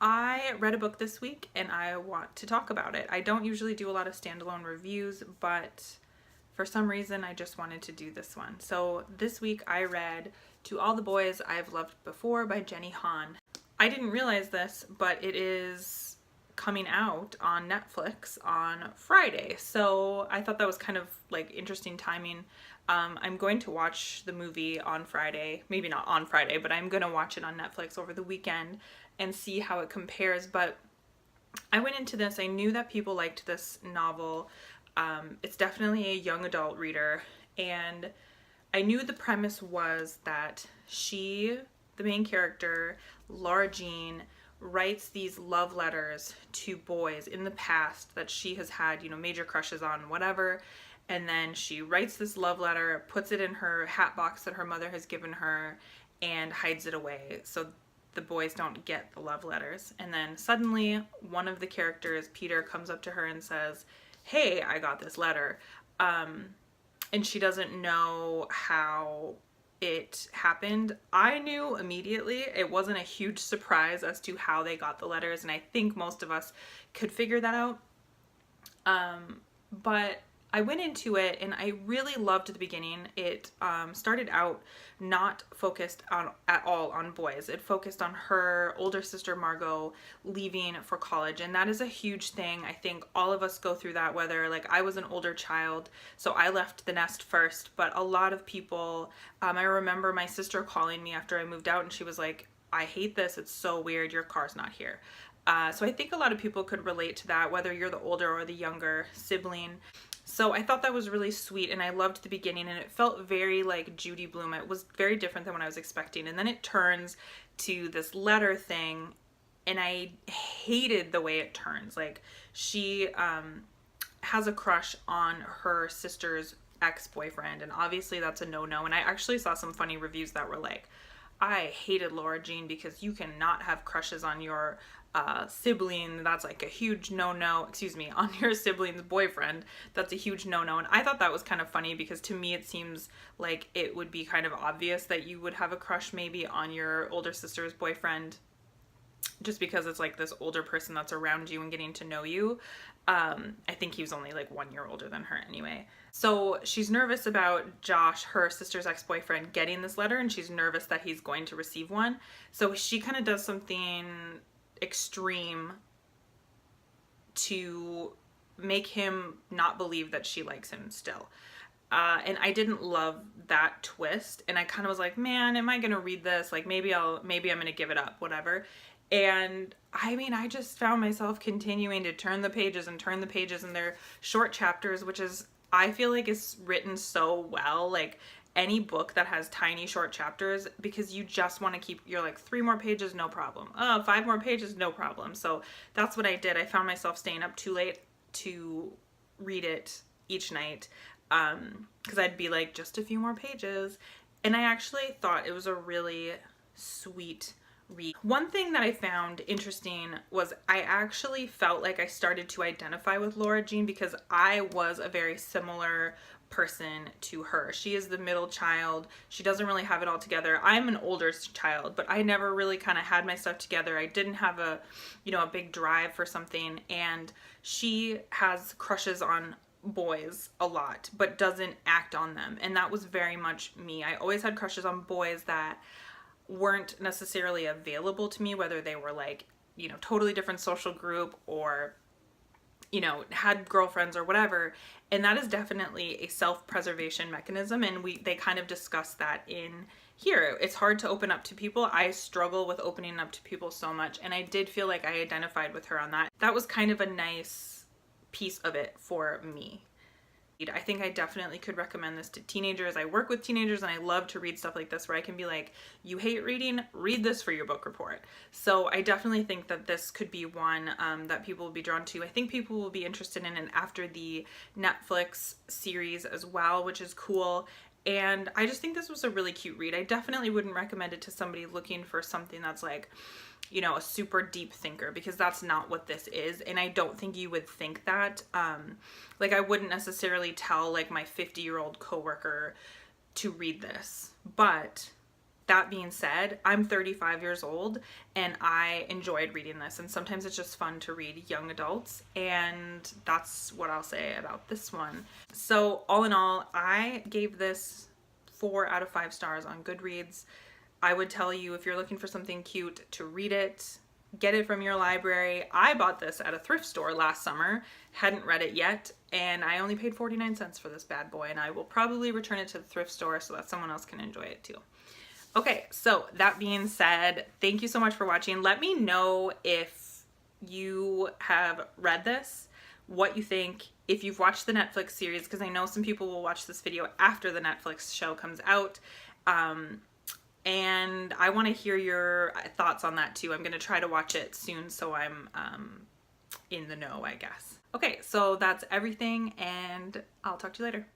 I read a book this week and I want to talk about it. I don't usually do a lot of standalone reviews, but for some reason I just wanted to do this one. So this week I read To All the Boys I've Loved Before by Jenny Han. I didn't realize this, but it is coming out on Netflix on Friday. So I thought that was kind of like interesting timing. I'm going to watch the movie on Friday, maybe not on Friday, but I'm going to watch it on Netflix over the weekend and see how it compares. But I went into this, I knew that people liked this novel. It's definitely a young adult reader, and I knew the premise was that she, the main character, Laura Jean, writes these love letters to boys in the past that she has had, major crushes on, whatever. And then she writes this love letter, puts it in her hat box that her mother has given her, and hides it away so the boys don't get the love letters. And then suddenly one of the characters, Peter, comes up to her and says, "Hey, I got this letter." And she doesn't know how it happened. I knew immediately. It wasn't a huge surprise as to how they got the letters, and I think most of us could figure that out. But I went into it and I really loved the beginning. It started out not focused at all on boys. It focused on her older sister Margot leaving for college, and that is a huge thing. I think all of us go through that, whether like I was an older child, so I left the nest first, but a lot of people, I remember my sister calling me after I moved out and she was like, "I hate this, it's so weird, your car's not here." So I think a lot of people could relate to that, whether you're the older or the younger sibling. So I thought that was really sweet, and I loved the beginning, and it felt very like Judy Blume. It was very different than what I was expecting, and then it turns to this letter thing, and I hated the way it turns. Like, she has a crush on her sister's ex-boyfriend, and obviously that's a no-no. And I actually saw some funny reviews that were like, "I hated Laura Jean because you cannot have crushes on your sibling. That's like a huge no-no. Excuse me, on your sibling's boyfriend. That's a huge no-no." And I thought that was kind of funny because to me it seems like it would be kind of obvious that you would have a crush maybe on your older sister's boyfriend, just because it's like this older person that's around you and getting to know you. I think he was only like 1 year older than her anyway. So she's nervous about Josh, her sister's ex-boyfriend, getting this letter, and she's nervous that he's going to receive one. So she kind of does something extreme to make him not believe that she likes him still. And I didn't love that twist, and I kind of was like, man, am I gonna read this? Like, maybe I'm gonna give it up, whatever. And I mean, I just found myself continuing to turn the pages, and they're short chapters, which is, I feel like, is written so well. Like, any book that has tiny short chapters, because you just want to keep, you're like, 3 more pages, no problem. 5 more pages, no problem. So that's what I did. I found myself staying up too late to read it each night, because I'd be like, just a few more pages. And I actually thought it was a really sweet read. One thing that I found interesting was I actually felt like I started to identify with Laura Jean, because I was a very similar person to her. She is the middle child. She doesn't really have it all together. I'm an older child, but I never really kind of had my stuff together. I didn't have a big drive for something, and she has crushes on boys a lot, but doesn't act on them. And that was very much me. I always had crushes on boys that weren't necessarily available to me, whether they were like, totally different social group, or had girlfriends or whatever. And that is definitely a self-preservation mechanism, and they kind of discuss that in here. It's hard to open up to people. I struggle with opening up to people so much, and I did feel like I identified with her on that. That was kind of a nice piece of it for me. I think I definitely could recommend this to teenagers. I work with teenagers, and I love to read stuff like this where I can be like, you hate reading? Read this for your book report. So I definitely think that this could be one that people will be drawn to. I think people will be interested in it after the Netflix series as well, which is cool. And I just think this was a really cute read. I definitely wouldn't recommend it to somebody looking for something that's like, a super deep thinker, because that's not what this is. And I don't think you would think that. Like, I wouldn't necessarily tell like my 50-year-old coworker to read this, but that being said, I'm 35 years old and I enjoyed reading this, and sometimes it's just fun to read young adults, and that's what I'll say about this one. So all in all, I gave this 4 out of 5 stars on Goodreads. I would tell you, if you're looking for something cute, to read it. Get it from your library. I bought this at a thrift store last summer, hadn't read it yet, and I only paid 49 cents for this bad boy, and I will probably return it to the thrift store so that someone else can enjoy it too. Okay, so that being said, thank you so much for watching. Let me know if you have read this, what you think, if you've watched the Netflix series, because I know some people will watch this video after the Netflix show comes out. And I want to hear your thoughts on that too. I'm going to try to watch it soon so I'm in the know, I guess. Okay, so that's everything, and I'll talk to you later.